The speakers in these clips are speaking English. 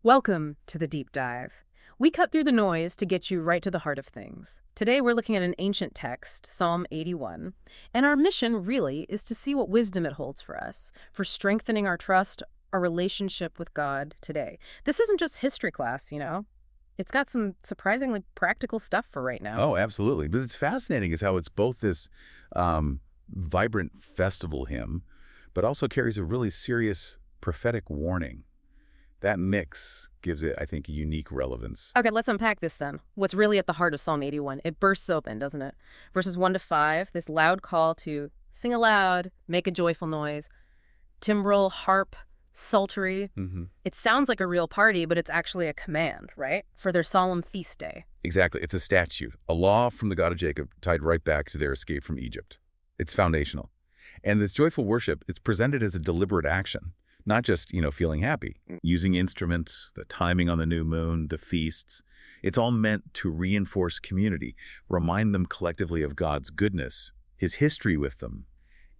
Welcome to the Deep Dive. We cut through the noise to get you right to the heart of things. Today we're looking at an ancient text, Psalm 81, and our mission really is to see what wisdom it holds for us, for strengthening our trust, our relationship with God today. This isn't just history class, you know? It's got some surprisingly practical stuff for right now. Oh, absolutely. But it's fascinating is how it's both this vibrant festival hymn, but also carries a really serious prophetic warning. That mix gives it, I think, a unique relevance. Okay, let's unpack this then. What's really at the heart of Psalm 81? It bursts open, doesn't it? Verses 1 to 5, this loud call to sing aloud, make a joyful noise, timbrel, harp, psaltery. It sounds like a real party, but it's actually a command, right? For their solemn feast day. Exactly. It's a statute, a law from the God of Jacob tied right back to their escape from Egypt. It's foundational. And this joyful worship, it's presented as a deliberate action, not just, feeling happy. Using instruments, the timing on the new moon, the feasts, it's all meant to reinforce community, remind them collectively of God's goodness, his history with them.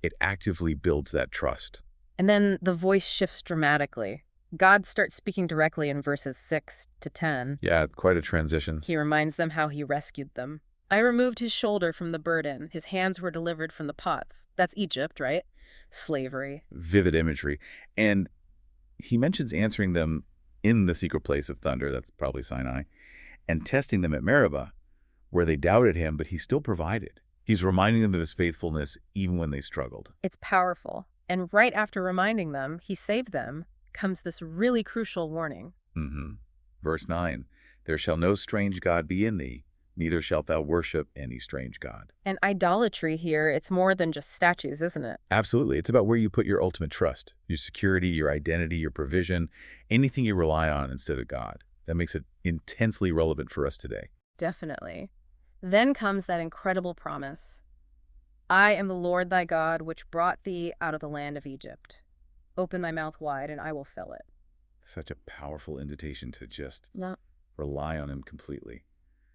It actively builds that trust. And then the voice shifts dramatically. God starts speaking directly in verses 6 to 10. Yeah, quite a transition. He reminds them how he rescued them. I removed his shoulder from the burden. His hands were delivered from the pots. That's Egypt, right? Slavery. Vivid imagery. And he mentions answering them in the secret place of thunder, that's probably Sinai, and testing them at Meribah, where they doubted him, but he still provided. He's reminding them of his faithfulness even when they struggled. It's powerful. And right after reminding them he saved them comes this really crucial warning. Verse 9, there shall no strange god be in thee, neither shalt thou worship any strange god. And idolatry here, it's more than just statues, isn't it? Absolutely. It's about where you put your ultimate trust, your security, your identity, your provision, anything you rely on instead of God. That makes it intensely relevant for us today. Definitely. Then comes that incredible promise. I am the Lord thy God, which brought thee out of the land of Egypt. Open thy mouth wide, and I will fill it. Such a powerful invitation to just No. rely on him completely.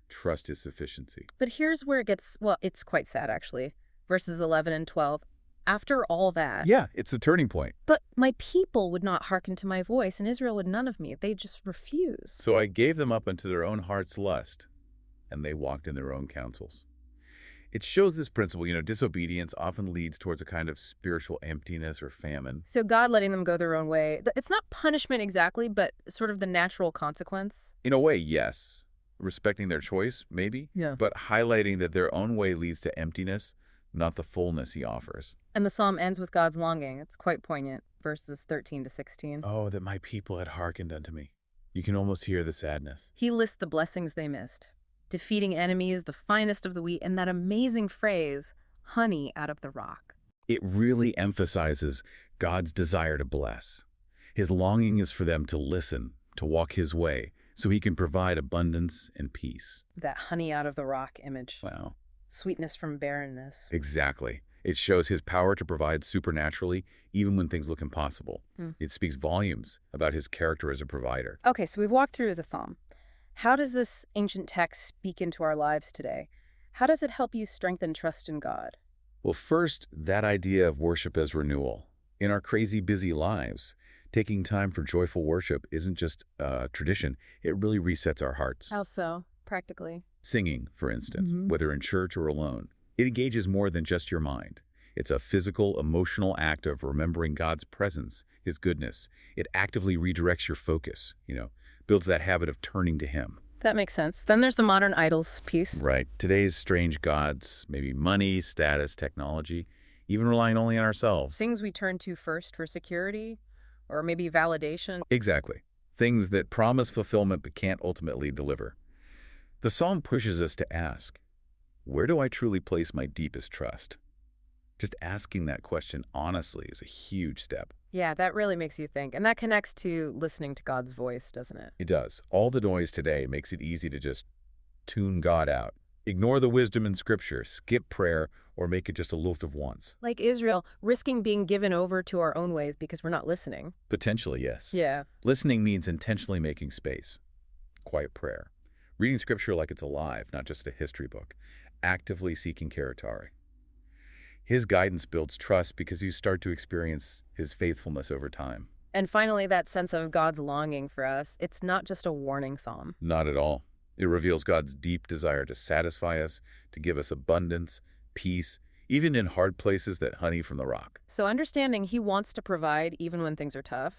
Trust his sufficiency. But here's where it gets, well, it's quite sad, actually. Verses 11 and 12. After all that. Yeah, it's the turning point. But my people would not hearken to my voice, and Israel would none of me. They just refuse. So I gave them up unto their own heart's lust, and they walked in their own counsels. It shows this principle, disobedience often leads towards a kind of spiritual emptiness or famine. So God letting them go their own way, it's not punishment exactly, but sort of the natural consequence. In a way, yes. Respecting their choice, maybe. Yeah. But highlighting that their own way leads to emptiness, not the fullness he offers. And the psalm ends with God's longing. It's quite poignant, verses 13 to 16. Oh, that my people had hearkened unto me. You can almost hear the sadness. He lists the blessings they missed. Defeating enemies, the finest of the wheat, and that amazing phrase, honey out of the rock. It really emphasizes God's desire to bless. His longing is for them to listen, to walk his way, so he can provide abundance and peace. That honey out of the rock image. Wow. Sweetness from barrenness. Exactly. It shows his power to provide supernaturally, even when things look impossible. It speaks volumes about his character as a provider. Okay, so we've walked through the psalm. How does this ancient text speak into our lives today? How does it help you strengthen trust in God? Well, first, that idea of worship as renewal. In our crazy, busy lives, taking time for joyful worship isn't just a tradition. It really resets our hearts. How so, practically? Singing, for instance, whether in church or alone, it engages more than just your mind. It's a physical, emotional act of remembering God's presence, his goodness. It actively redirects your focus, builds that habit of turning to him. That makes sense. Then there's the modern idols piece. Right. Today's strange gods, maybe money, status, technology, even relying only on ourselves. Things we turn to first for security, or maybe validation. Exactly. Things that promise fulfillment but can't ultimately deliver. The psalm pushes us to ask, where do I truly place my deepest trust? Just asking that question honestly is a huge step. Yeah, that really makes you think. And that connects to listening to God's voice, doesn't it? It does. All the noise today makes it easy to just tune God out. Ignore the wisdom in Scripture, skip prayer, or make it just a lift of wants. Like Israel, risking being given over to our own ways because we're not listening. Potentially, yes. Yeah. Listening means intentionally making space. Quiet prayer. Reading Scripture like it's alive, not just a history book. Actively seeking territory. His guidance builds trust because you start to experience his faithfulness over time. And finally, that sense of God's longing for us, it's not just a warning psalm. Not at all. It reveals God's deep desire to satisfy us, to give us abundance, peace, even in hard places that honey from the rock. So understanding he wants to provide even when things are tough,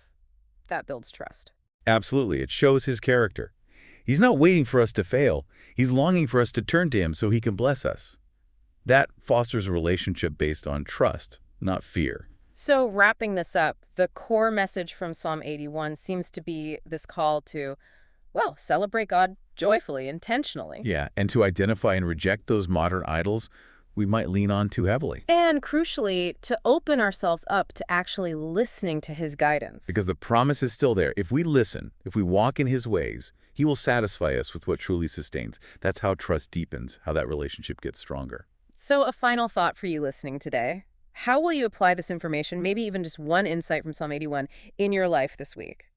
that builds trust. Absolutely. It shows his character. He's not waiting for us to fail. He's longing for us to turn to him so he can bless us. That fosters a relationship based on trust, not fear. So wrapping this up, the core message from Psalm 81 seems to be this call to, well, celebrate God joyfully, intentionally. Yeah, and to identify and reject those modern idols we might lean on too heavily. And crucially, to open ourselves up to actually listening to his guidance. Because the promise is still there. If we listen, if we walk in his ways, he will satisfy us with what truly sustains. That's how trust deepens, how that relationship gets stronger. So a final thought for you listening today. How will you apply this information, maybe even just one insight from Psalm 81, in your life this week?